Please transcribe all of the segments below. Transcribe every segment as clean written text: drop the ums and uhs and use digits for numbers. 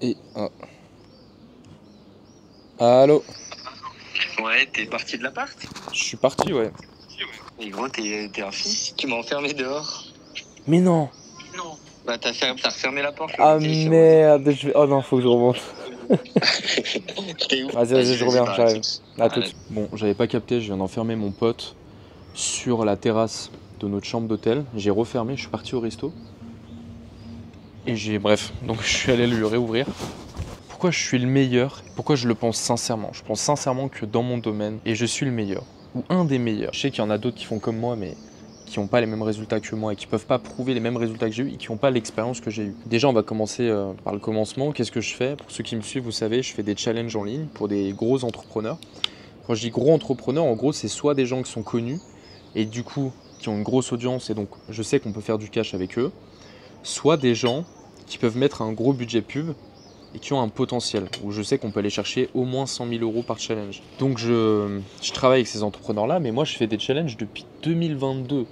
Et... Allô? Ouais, t'es parti de l'appart? Je suis parti, ouais. Mais gros, t'es un fils, tu m'as enfermé dehors. Mais non! Non. Bah t'as refermé la porte, Ah le week-end, je suis revenu. merde, Oh non, faut que je remonte. T'es où? Vas-y, je reviens, Bah à j'arrive. toutes. À toutes. Bon, j'avais pas capté, je viens d'enfermer mon pote sur la terrasse de notre chambre d'hôtel. J'ai refermé, je suis parti au resto. Et bref, donc je suis allé lui réouvrir. Pourquoi je suis le meilleur? Pourquoi je le pense sincèrement? Je pense sincèrement que dans mon domaine, et je suis le meilleur, ou un des meilleurs. Je sais qu'il y en a d'autres qui font comme moi, mais qui n'ont pas les mêmes résultats que moi et qui peuvent pas prouver les mêmes résultats que j'ai eu et qui n'ont pas l'expérience que j'ai eue. Déjà, on va commencer par le commencement. Qu'est-ce que je fais? Pour ceux qui me suivent, vous savez, je fais des challenges en ligne pour des gros entrepreneurs. Quand je dis gros entrepreneurs, en gros, c'est soit des gens qui sont connus et du coup qui ont une grosse audience et donc je sais qu'on peut faire du cash avec eux, soit des gens qui peuvent mettre un gros budget pub et qui ont un potentiel, où je sais qu'on peut aller chercher au moins 100 000 euros par challenge. Donc je travaille avec ces entrepreneurs-là, mais moi je fais des challenges depuis 2022.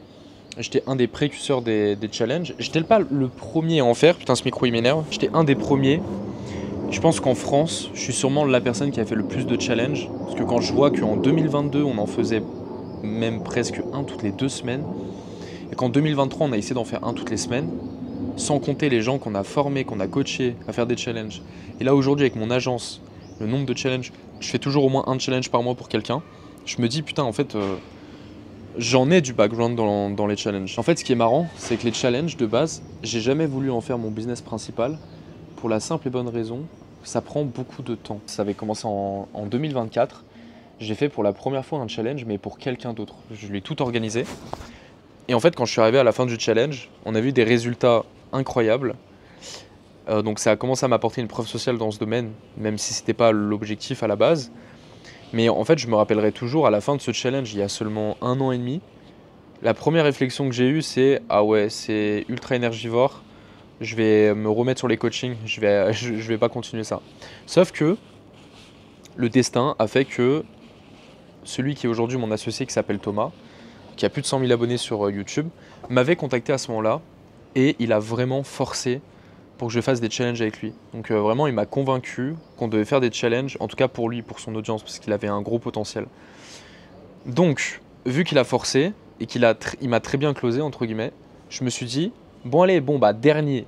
J'étais un des précurseurs des challenges. J'étais pas le premier à en faire, putain ce micro il m'énerve. J'étais un des premiers. Je pense qu'en France, je suis sûrement la personne qui a fait le plus de challenges. Parce que quand je vois qu'en 2022, on en faisait même presque un toutes les 2 semaines, et qu'en 2023, on a essayé d'en faire un toutes les semaines, sans compter les gens qu'on a formés, qu'on a coachés à faire des challenges. Et là aujourd'hui avec mon agence, le nombre de challenges, je fais toujours au moins un challenge par mois pour quelqu'un. Je me dis putain en fait j'en ai du background dans les challenges. En fait ce qui est marrant c'est que les challenges de base, j'ai jamais voulu en faire mon business principal pour la simple et bonne raison que ça prend beaucoup de temps. Ça avait commencé en 2024. J'ai fait pour la première fois un challenge mais pour quelqu'un d'autre. Je lui ai tout organisé. Et en fait quand je suis arrivé à la fin du challenge, on a vu des résultats incroyable. Donc ça a commencé à m'apporter une preuve sociale dans ce domaine, même si c'était pas l'objectif à la base. Mais en fait, je me rappellerai toujours à la fin de ce challenge, il y a seulement 1 an et demi, la première réflexion que j'ai eue, c'est ah ouais, c'est ultra énergivore. Je vais me remettre sur les coachings. Je vais pas continuer ça. Sauf que le destin a fait que celui qui est aujourd'hui mon associé, qui s'appelle Thomas, qui a plus de 100 000 abonnés sur YouTube, m'avait contacté à ce moment-là et il a vraiment forcé pour que je fasse des challenges avec lui. Donc vraiment, il m'a convaincu qu'on devait faire des challenges, en tout cas pour lui, pour son audience, parce qu'il avait un gros potentiel. Donc, vu qu'il a forcé et il m'a très bien closé, entre guillemets, je me suis dit, bon allez, bon bah dernier,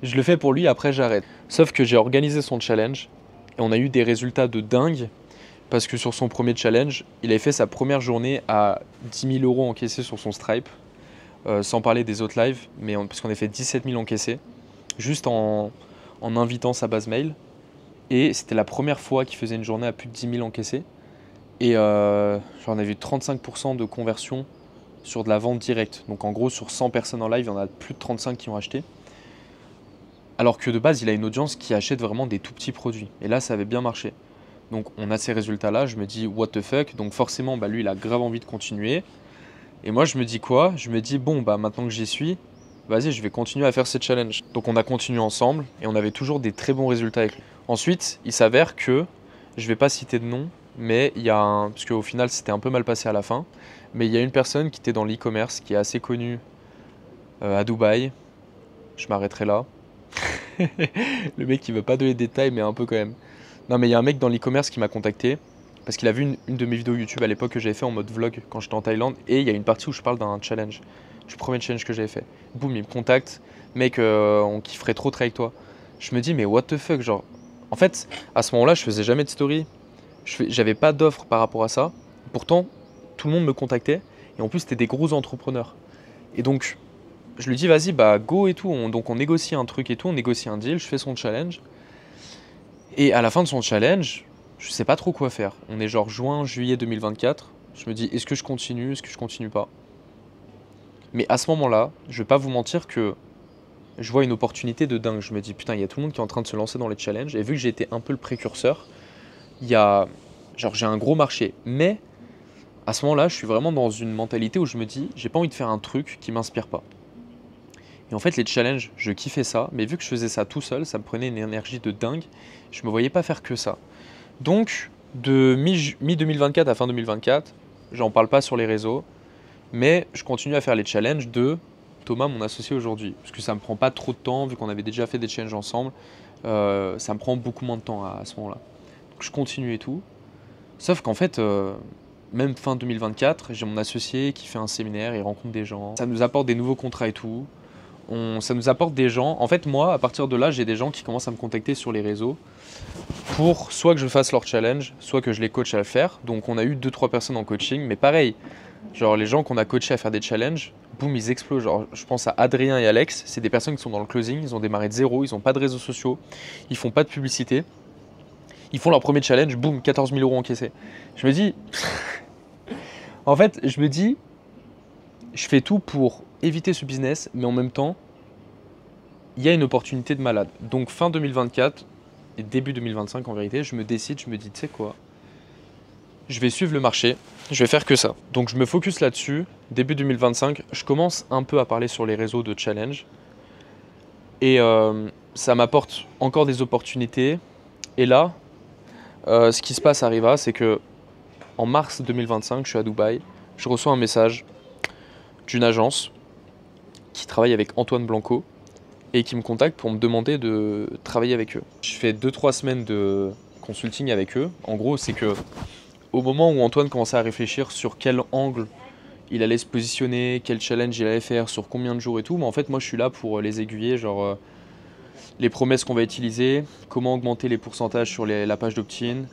je le fais pour lui, après j'arrête. Sauf que j'ai organisé son challenge et on a eu des résultats de dingue, parce que sur son premier challenge, il avait fait sa première journée à 10 000 euros encaissés sur son Stripe, sans parler des autres lives, mais parce qu'on a fait 17 000 encaissés juste en invitant sa base mail. Et c'était la première fois qu'il faisait une journée à plus de 10 000 encaissés. Et on a vu 35% de conversion sur de la vente directe. Donc en gros, sur 100 personnes en live, il y en a plus de 35 qui ont acheté. Alors que de base, il a une audience qui achète vraiment des tout petits produits. Et là, ça avait bien marché. Donc on a ces résultats-là, je me dis what the fuck. Donc forcément, lui, il a grave envie de continuer. Et moi, je me dis quoi? Je me dis bon, maintenant que j'y suis, vas-y, je vais continuer à faire ces challenges. Donc on a continué ensemble et on avait toujours des très bons résultats avec lui. Ensuite, il s'avère que, je vais pas citer de nom, mais il y a parce qu'au final c'était un peu mal passé à la fin, mais il y a une personne qui était dans l'e-commerce, qui est assez connue à Dubaï, je m'arrêterai là. Le mec qui veut pas donner de détails, mais un peu quand même. Non mais il y a un mec dans l'e-commerce qui m'a contacté, parce qu'il a vu une de mes vidéos YouTube à l'époque que j'avais fait en mode vlog quand j'étais en Thaïlande, et il y a une partie où je parle d'un challenge, du premier challenge que j'avais fait. Boum, il me contacte, mec, on kifferait trop travailler avec toi. Je me dis, mais what the fuck, genre. En fait, à ce moment-là, je faisais jamais de story, j'avais pas d'offre par rapport à ça. Pourtant, tout le monde me contactait, et en plus, c'était des gros entrepreneurs. Et donc, je lui dis, vas-y, bah go et tout. Donc, on négocie un truc et tout, on négocie un deal, je fais son challenge. Et à la fin de son challenge, je sais pas trop quoi faire. On est genre juin, juillet 2024. Je me dis, est-ce que je continue, est-ce que je continue pas? Mais à ce moment-là, je vais pas vous mentir que je vois une opportunité de dingue. Je me dis, putain, il y a tout le monde qui est en train de se lancer dans les challenges. Et vu que j'ai été un peu le précurseur, il y a, genre, j'ai un gros marché. Mais à ce moment-là, je suis vraiment dans une mentalité où je me dis, j'ai pas envie de faire un truc qui m'inspire pas. Et en fait, les challenges, je kiffais ça. Mais vu que je faisais ça tout seul, ça me prenait une énergie de dingue. Je me voyais pas faire que ça. Donc, de mi-2024 à fin 2024, j'en parle pas sur les réseaux, mais je continue à faire les challenges de Thomas, mon associé aujourd'hui, parce que ça me prend pas trop de temps, vu qu'on avait déjà fait des challenges ensemble, ça me prend beaucoup moins de temps à ce moment-là. Donc je continue et tout. Sauf qu'en fait, même fin 2024, j'ai mon associé qui fait un séminaire, il rencontre des gens, ça nous apporte des nouveaux contrats et tout. Ça nous apporte des gens. En fait, moi, à partir de là, j'ai des gens qui commencent à me contacter sur les réseaux pour soit que je fasse leur challenge, soit que je les coach à le faire. Donc on a eu 2-3 personnes en coaching, mais pareil, genre les gens qu'on a coachés à faire des challenges, boum, ils explosent. Genre, je pense à Adrien et Alex, c'est des personnes qui sont dans le closing, ils ont démarré de zéro, ils n'ont pas de réseaux sociaux, ils font pas de publicité, ils font leur premier challenge, boum, 14 000 € encaissés. Je me dis, en fait, je fais tout pour éviter ce business, mais en même temps, il y a une opportunité de malade. Donc fin 2024 et début 2025 en vérité, je me dis, tu sais quoi, je vais suivre le marché, je vais faire que ça. Donc je me focus là-dessus. Début 2025, je commence un peu à parler sur les réseaux de challenge. Et ça m'apporte encore des opportunités. Et là, ce qui se passe arriva, c'est que en mars 2025, je suis à Dubaï, je reçois un message d'une agence qui travaille avec Antoine Blanco et qui me contacte pour me demander de travailler avec eux. Je fais 2-3 semaines de consulting avec eux. En gros, c'est que au moment où Antoine commençait à réfléchir sur quel angle il allait se positionner, quel challenge il allait faire, sur combien de jours et tout, mais en fait moi je suis là pour les aiguiller, genre les promesses qu'on va utiliser, comment augmenter les pourcentages sur la page d'opt-in,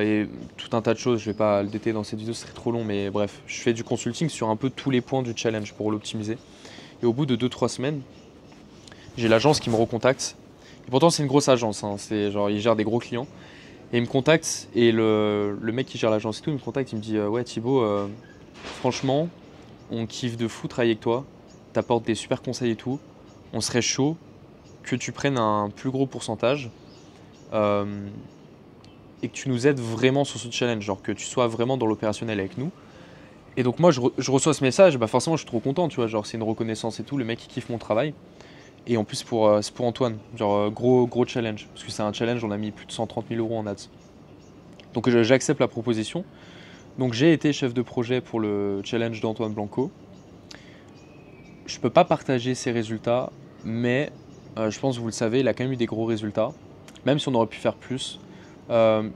et tout un tas de choses. Je vais pas le détailler dans cette vidéo, ce serait trop long, mais bref, je fais du consulting sur un peu tous les points du challenge pour l'optimiser. Et au bout de 2-3 semaines, j'ai l'agence qui me recontacte. Et pourtant c'est une grosse agence, hein. C'est genre ils gèrent des gros clients. Et il me contacte, et le mec qui gère l'agence et tout, il me contacte, il me dit ouais Thibaut, franchement, on kiffe de fou travailler avec toi, t'apportes des super conseils et tout, on serait chaud que tu prennes un plus gros pourcentage et que tu nous aides vraiment sur ce challenge, genre que tu sois vraiment dans l'opérationnel avec nous. Et donc moi je reçois ce message, bah forcément je suis trop content, tu vois, genre c'est une reconnaissance et tout, le mec il kiffe mon travail. Et en plus c'est pour Antoine, genre gros challenge, parce que c'est un challenge, on a mis plus de 130 000 € en ads. Donc j'accepte la proposition. Donc j'ai été chef de projet pour le challenge d'Antoine Blanco. Je peux pas partager ses résultats, mais je pense que vous le savez, il a quand même eu des gros résultats, même si on aurait pu faire plus.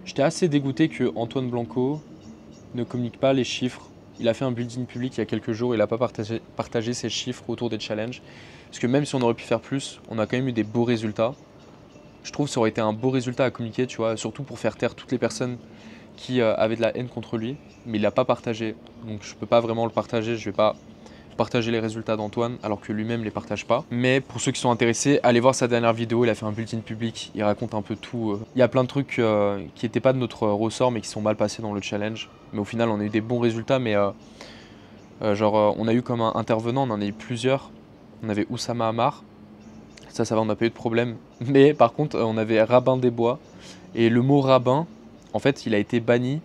J'étais assez dégoûté que Antoine Blanco ne communique pas les chiffres. Il a fait un building public il y a quelques jours, il n'a pas partagé ses chiffres autour des challenges. Parce que même si on aurait pu faire plus, on a quand même eu des beaux résultats. Je trouve que ça aurait été un beau résultat à communiquer, tu vois, surtout pour faire taire toutes les personnes qui avaient de la haine contre lui. Mais il l'a pas partagé, donc je peux pas vraiment le partager. Je vais pas partager les résultats d'Antoine alors que lui-même les partage pas. Mais pour ceux qui sont intéressés, allez voir sa dernière vidéo, il a fait un bulletin public, il raconte un peu tout. Il y a plein de trucs qui n'étaient pas de notre ressort mais qui sont mal passés dans le challenge. Mais au final on a eu des bons résultats, mais on a eu comme un intervenant, on en a eu plusieurs. On avait Oussama Hamar, ça va, on n'a pas eu de problème. Mais par contre on avait Rabin des Bois, et le mot rabbin, en fait il a été banni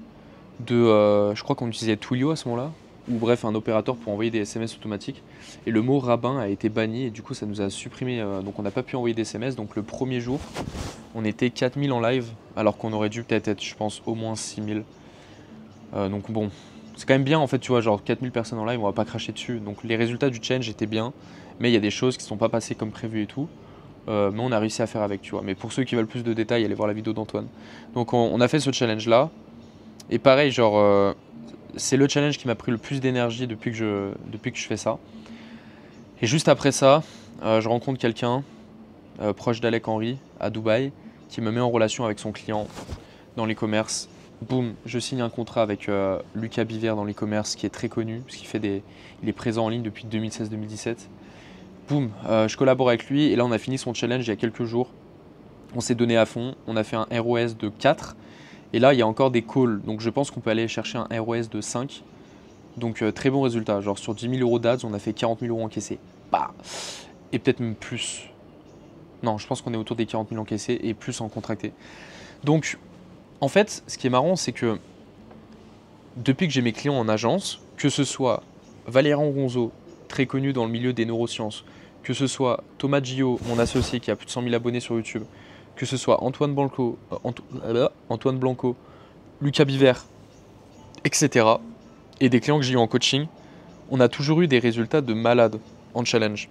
de, je crois qu'on utilisait Twilio à ce moment-là, ou bref un opérateur pour envoyer des SMS automatiques, et le mot rabbin a été banni et du coup ça nous a supprimé, donc on n'a pas pu envoyer des SMS. Donc le premier jour on était 4000 en live alors qu'on aurait dû peut-être être, je pense, au moins 6000. Donc bon, c'est quand même bien en fait, tu vois, genre 4000 personnes en live, on va pas cracher dessus. Donc les résultats du challenge étaient bien, mais il y a des choses qui ne sont pas passées comme prévu et tout. Mais on a réussi à faire avec, tu vois. Mais pour ceux qui veulent plus de détails, allez voir la vidéo d'Antoine. Donc on a fait ce challenge là, et pareil, genre c'est le challenge qui m'a pris le plus d'énergie depuis que je fais ça. Et juste après ça, je rencontre quelqu'un proche d'Alec Henry à Dubaï qui me met en relation avec son client dans l'e-commerce. Boum, je signe un contrat avec Lucas Biver dans l'e-commerce, qui est très connu parce il est présent en ligne depuis 2016-2017. Boum, je collabore avec lui et là on a fini son challenge il y a quelques jours. On s'est donné à fond, on a fait un ROS de 4 et là il y a encore des calls, donc je pense qu'on peut aller chercher un ROS de 5. Donc très bon résultat, genre sur 10 000 € d'ads on a fait 40 000 € encaissés. Bah. Et peut-être même plus. Non, je pense qu'on est autour des 40 000 encaissés et plus en contracté. Donc en fait ce qui est marrant, c'est que depuis que j'ai mes clients en agence, que ce soit Valérian Ronzo, très connu dans le milieu des neurosciences, que ce soit Thomas Gio, mon associé qui a plus de 100 000 abonnés sur YouTube, que ce soit Antoine Blanco, Lucas Biver, etc. et des clients que j'ai eu en coaching, on a toujours eu des résultats de malade. en challenge.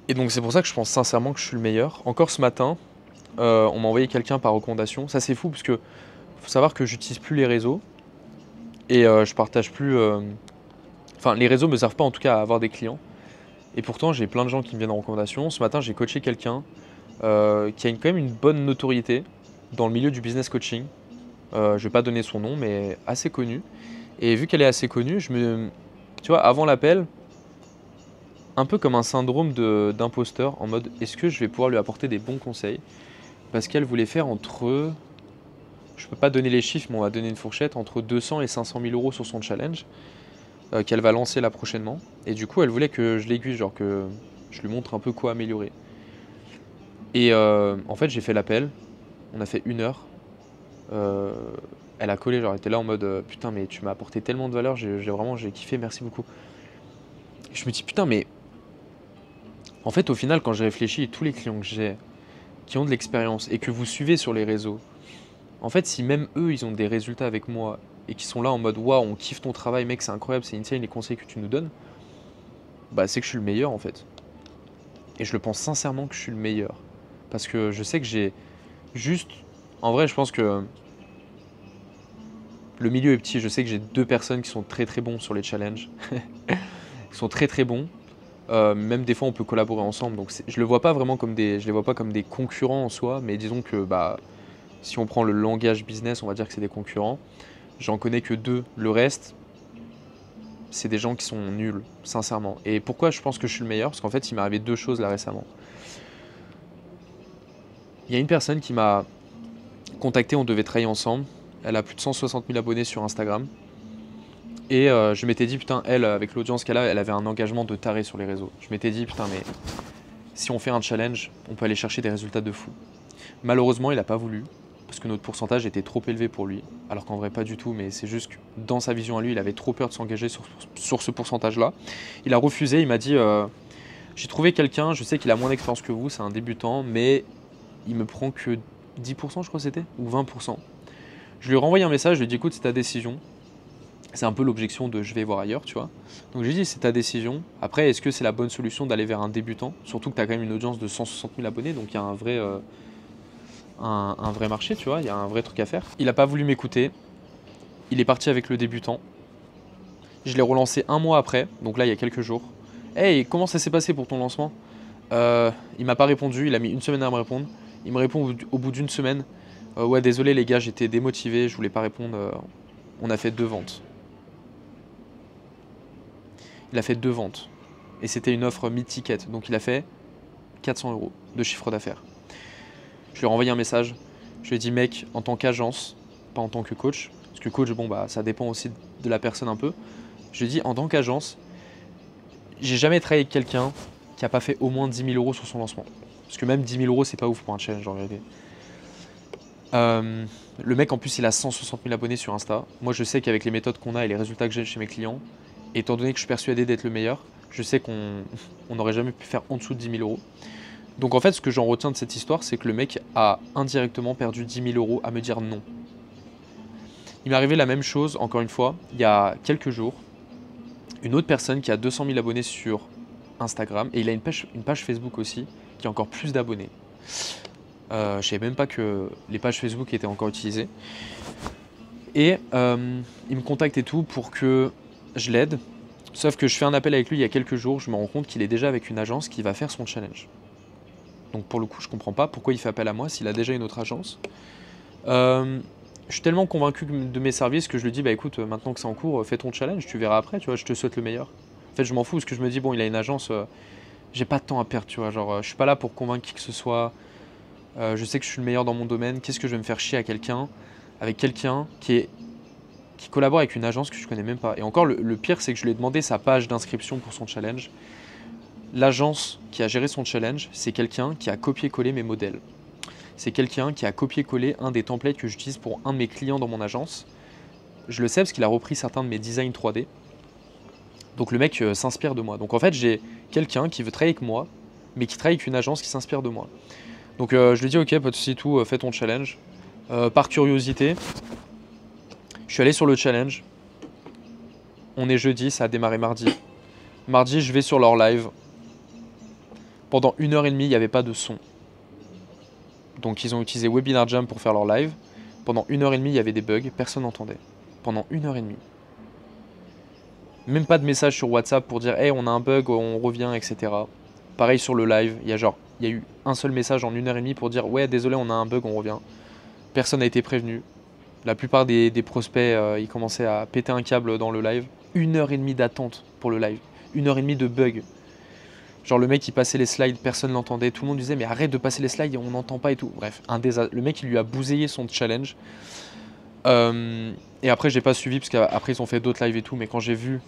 Et donc c'est pour ça que je pense sincèrement que je suis le meilleur. Encore ce matin, on m'a envoyé quelqu'un par recommandation. Ça c'est fou parce que faut savoir que j'utilise plus les réseaux et je partage plus. Enfin, les réseaux me servent pas en tout cas à avoir des clients. Et pourtant j'ai plein de gens qui me viennent en recommandation. Ce matin j'ai coaché quelqu'un qui a quand même une bonne notoriété dans le milieu du business coaching. Je vais pas donner son nom, mais assez connue. Et vu qu'elle est assez connue, tu vois, avant l'appel, un peu comme un syndrome d'imposteur, en mode est-ce que je vais pouvoir lui apporter des bons conseils? Parce qu'elle voulait faire entre, je peux pas donner les chiffres, mais on va donner une fourchette, entre 200 et 500 000 euros sur son challenge qu'elle va lancer là prochainement. Et du coup, elle voulait que je l'aiguille, genre que je lui montre un peu quoi améliorer. Et en fait, j'ai fait l'appel, on a fait 1 heure. Elle a collé, genre elle était là en mode putain, mais tu m'as apporté tellement de valeur, j'ai kiffé, merci beaucoup. Et je me dis putain, mais en fait, au final, quand j'ai réfléchi, tous les clients que j'ai, qui ont de l'expérience et que vous suivez sur les réseaux, en fait, si même eux, ils ont des résultats avec moi et qui sont là en mode waouh, on kiffe ton travail, mec, c'est incroyable, c'est insane les conseils que tu nous donnes, bah c'est que je suis le meilleur en fait. Et je le pense sincèrement que je suis le meilleur. Parce que je sais que j'ai juste. En vrai, je pense que le milieu est petit. Je sais que j'ai 2 personnes qui sont très très bons sur les challenges. Qui sont très très bons. Même des fois on peut collaborer ensemble, donc je le vois pas vraiment comme je les vois pas comme des concurrents en soi, mais disons que bah si on prend le langage business, on va dire que c'est des concurrents. J'en connais que 2, le reste c'est des gens qui sont nuls, sincèrement. Et pourquoi je pense que je suis le meilleur? Parce qu'en fait il m'est arrivé 2 choses là récemment. Il y a une personne qui m'a contacté, on devait travailler ensemble, elle a plus de 160 000 abonnés sur Instagram. Et je m'étais dit, putain, elle, avec l'audience qu'elle a, elle avait un engagement de taré sur les réseaux. Je m'étais dit, putain, mais si on fait un challenge, on peut aller chercher des résultats de fou. Malheureusement, il n'a pas voulu, parce que notre pourcentage était trop élevé pour lui. Alors qu'en vrai, pas du tout, mais c'est juste que dans sa vision à lui, il avait trop peur de s'engager sur ce pourcentage-là. Il a refusé, il m'a dit, j'ai trouvé quelqu'un, je sais qu'il a moins d'expérience que vous, c'est un débutant, mais il me prend que 10%, je crois que c'était, ou 20%. Je lui ai renvoyé un message, je lui ai dit, écoute, c'est ta décision. C'est un peu l'objection de je vais voir ailleurs, tu vois. Donc j'ai dit c'est ta décision. Après, est-ce que c'est la bonne solution d'aller vers un débutant? Surtout que tu as quand même une audience de 160 000 abonnés, donc il y a un vrai marché, tu vois, il y a un vrai truc à faire. Il n'a pas voulu m'écouter. Il est parti avec le débutant. Je l'ai relancé 1 mois après, donc là il y a quelques jours. Hey, comment ça s'est passé pour ton lancement? Il m'a pas répondu, il a mis 1 semaine à me répondre. Il me répond au bout d'1 semaine. Ouais, désolé les gars, j'étais démotivé, je voulais pas répondre. On a fait 2 ventes. Il a fait 2 ventes. Et c'était une offre mid-ticket. Donc il a fait 400 € de chiffre d'affaires. Je lui ai renvoyé un message. Je lui ai dit, mec, en tant qu'agence, pas en tant que coach, parce que coach, bon, bah, ça dépend aussi de la personne un peu. Je lui ai dit, en tant qu'agence, j'ai jamais travaillé avec quelqu'un qui n'a pas fait au moins 10 000 € sur son lancement. Parce que même 10 000 €, c'est pas ouf pour un challenge en réalité. Le mec, en plus, il a 160 000 abonnés sur Insta. Moi, je sais qu'avec les méthodes qu'on a et les résultats que j'ai chez mes clients, étant donné que je suis persuadé d'être le meilleur, je sais qu'on n'aurait jamais pu faire en dessous de 10 000 €. Donc en fait, ce que j'en retiens de cette histoire, c'est que le mec a indirectement perdu 10 000 € à me dire non. Il m'est arrivé la même chose, encore une fois, il y a quelques jours. Une autre personne qui a 200 000 abonnés sur Instagram, et il a une page Facebook aussi, qui a encore plus d'abonnés. Je savais même pas que les pages Facebook étaient encore utilisées. Et il me contacte et tout pour que je l'aide. Sauf que je fais un appel avec lui il y a quelques jours, je me rends compte qu'il est déjà avec une agence qui va faire son challenge. Donc pour le coup, je comprends pas pourquoi il fait appel à moi s'il a déjà une autre agence. Je suis tellement convaincu de mes services que je lui dis, bah écoute, maintenant que c'est en cours, fais ton challenge, tu verras après, tu vois, je te souhaite le meilleur. En fait, je m'en fous parce que je me dis, bon, il a une agence, j'ai pas de temps à perdre, tu vois, genre, je suis pas là pour convaincre qui que ce soit. Je sais que je suis le meilleur dans mon domaine, qu'est-ce que je vais me faire chier avec quelqu'un qui collabore avec une agence que je connais même pas. Et encore, le pire, c'est que je lui ai demandé sa page d'inscription pour son challenge. L'agence qui a géré son challenge, c'est quelqu'un qui a copié-collé mes modèles. C'est quelqu'un qui a copié-collé un des templates que j'utilise pour un de mes clients dans mon agence. Je le sais parce qu'il a repris certains de mes designs 3D. Donc le mec s'inspire de moi. Donc en fait, j'ai quelqu'un qui veut travailler avec moi, mais qui travaille avec une agence qui s'inspire de moi. Donc je lui dis, ok, pas de soucis, tout, fais ton challenge. Par curiosité, je suis allé sur le challenge. On est jeudi, ça a démarré mardi. Mardi, je vais sur leur live. Pendant 1h30, il n'y avait pas de son. Donc ils ont utilisé Webinar Jam pour faire leur live. Pendant 1h30, il y avait des bugs, personne n'entendait. Pendant 1h30. Même pas de message sur WhatsApp pour dire hey, on a un bug, on revient, etc. Pareil sur le live, il y a eu un seul message en 1h30 pour dire ouais, désolé, on a un bug, on revient. Personne n'a été prévenu. La plupart des prospects, ils commençaient à péter un câble dans le live. 1h30 d'attente pour le live. 1h30 de bug. Genre le mec il passait les slides, personne l'entendait. Tout le monde disait mais arrête de passer les slides, on n'entend pas et tout. Bref, un désastre. Le mec il lui a bousillé son challenge. Et après j'ai pas suivi parce qu'après ils ont fait d'autres lives et tout. Mais quand j'ai vu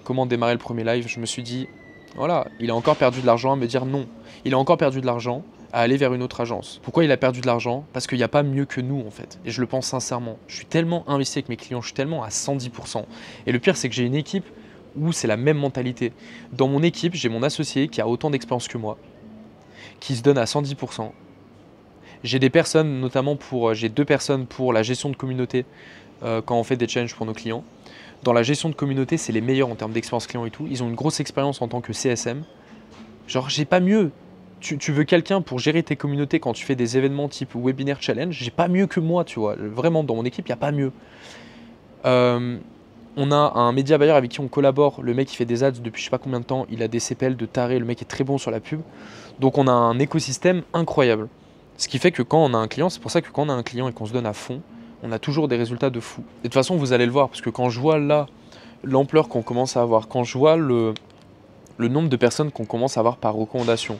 comment démarrer le premier live, je me suis dit voilà, il a encore perdu de l'argent à me dire non. Il a encore perdu de l'argent à aller vers une autre agence. Pourquoi il a perdu de l'argent? Parce qu'il n'y a pas mieux que nous en fait. Et je le pense sincèrement. Je suis tellement investi avec mes clients, je suis tellement à 110%. Et le pire c'est que j'ai une équipe où c'est la même mentalité. Dans mon équipe, j'ai mon associé qui a autant d'expérience que moi, qui se donne à 110%. J'ai des personnes, notamment j'ai 2 personnes pour la gestion de communauté quand on fait des challenges pour nos clients. Dans la gestion de communauté, c'est les meilleurs en termes d'expérience client et tout. Ils ont une grosse expérience en tant que CSM. Genre, j'ai pas mieux. Tu veux quelqu'un pour gérer tes communautés quand tu fais des événements type Webinaire Challenge, j'ai pas mieux que moi, tu vois. Vraiment, dans mon équipe, il n'y a pas mieux. On a un média buyer avec qui on collabore. Le mec, il fait des ads depuis je sais pas combien de temps. Il a des CPL de taré. Le mec est très bon sur la pub. Donc, on a un écosystème incroyable. Ce qui fait que quand on a un client, c'est pour ça que quand on a un client et qu'on se donne à fond, on a toujours des résultats de fou. Et de toute façon, vous allez le voir, parce que quand je vois là l'ampleur qu'on commence à avoir, quand je vois le nombre de personnes qu'on commence à avoir par recommandation,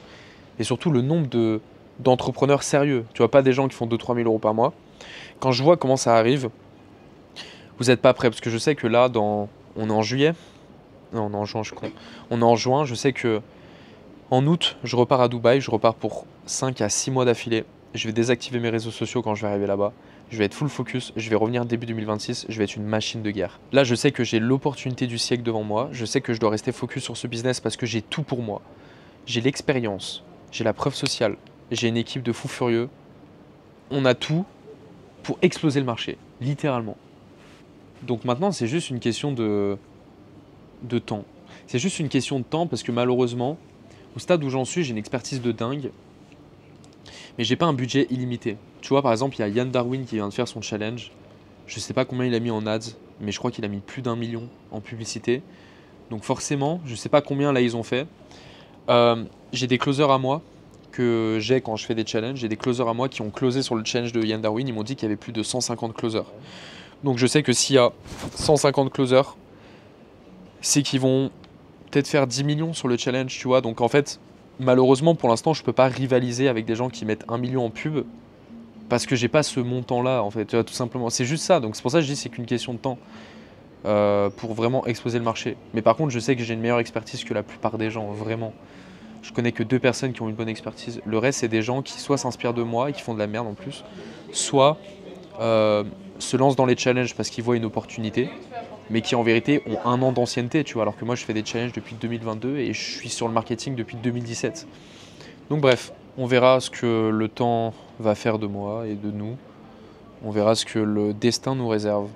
et surtout le nombre d'entrepreneurs sérieux, tu vois, pas des gens qui font 2-3 000 euros par mois, quand je vois comment ça arrive, vous n'êtes pas prêts, parce que je sais que là, on est en juillet, non, on est en juin, je crois. On est en juin, je sais que en août, je repars à Dubaï, je repars pour 5 à 6 mois d'affilée. Je vais désactiver mes réseaux sociaux quand je vais arriver là-bas. Je vais être full focus, je vais revenir début 2026, je vais être une machine de guerre. Là, je sais que j'ai l'opportunité du siècle devant moi, je sais que je dois rester focus sur ce business parce que j'ai tout pour moi. J'ai l'expérience, j'ai la preuve sociale, j'ai une équipe de fous furieux. On a tout pour exploser le marché, littéralement. Donc maintenant, c'est juste une question de temps. C'est juste une question de temps parce que malheureusement, au stade où j'en suis, j'ai une expertise de dingue, mais j'ai pas un budget illimité. Tu vois, par exemple, il y a Yann Darwin qui vient de faire son challenge. Je sais pas combien il a mis en ads, mais je crois qu'il a mis plus d'1 million en publicité. Donc forcément, je sais pas combien là ils ont fait. J'ai des closers à moi que j'ai quand je fais des challenges. J'ai des closers à moi qui ont closé sur le challenge de Yann Darwin. Ils m'ont dit qu'il y avait plus de 150 closers. Donc je sais que s'il y a 150 closers, c'est qu'ils vont peut-être faire 10 millions sur le challenge, tu vois. Donc en fait, malheureusement, pour l'instant, je peux pas rivaliser avec des gens qui mettent 1 million en pub parce que j'ai pas ce montant-là, en fait, tu vois, tout simplement. C'est juste ça. Donc c'est pour ça que je dis que c'est qu'une question de temps pour vraiment exposer le marché. Mais par contre, je sais que j'ai une meilleure expertise que la plupart des gens, vraiment. Je connais que 2 personnes qui ont une bonne expertise. Le reste, c'est des gens qui soit s'inspirent de moi et qui font de la merde en plus, soit se lancent dans les challenges parce qu'ils voient une opportunité, mais qui en vérité ont 1 an d'ancienneté, tu vois, alors que moi je fais des challenges depuis 2022 et je suis sur le marketing depuis 2017. Donc bref, on verra ce que le temps va faire de moi et de nous. On verra ce que le destin nous réserve.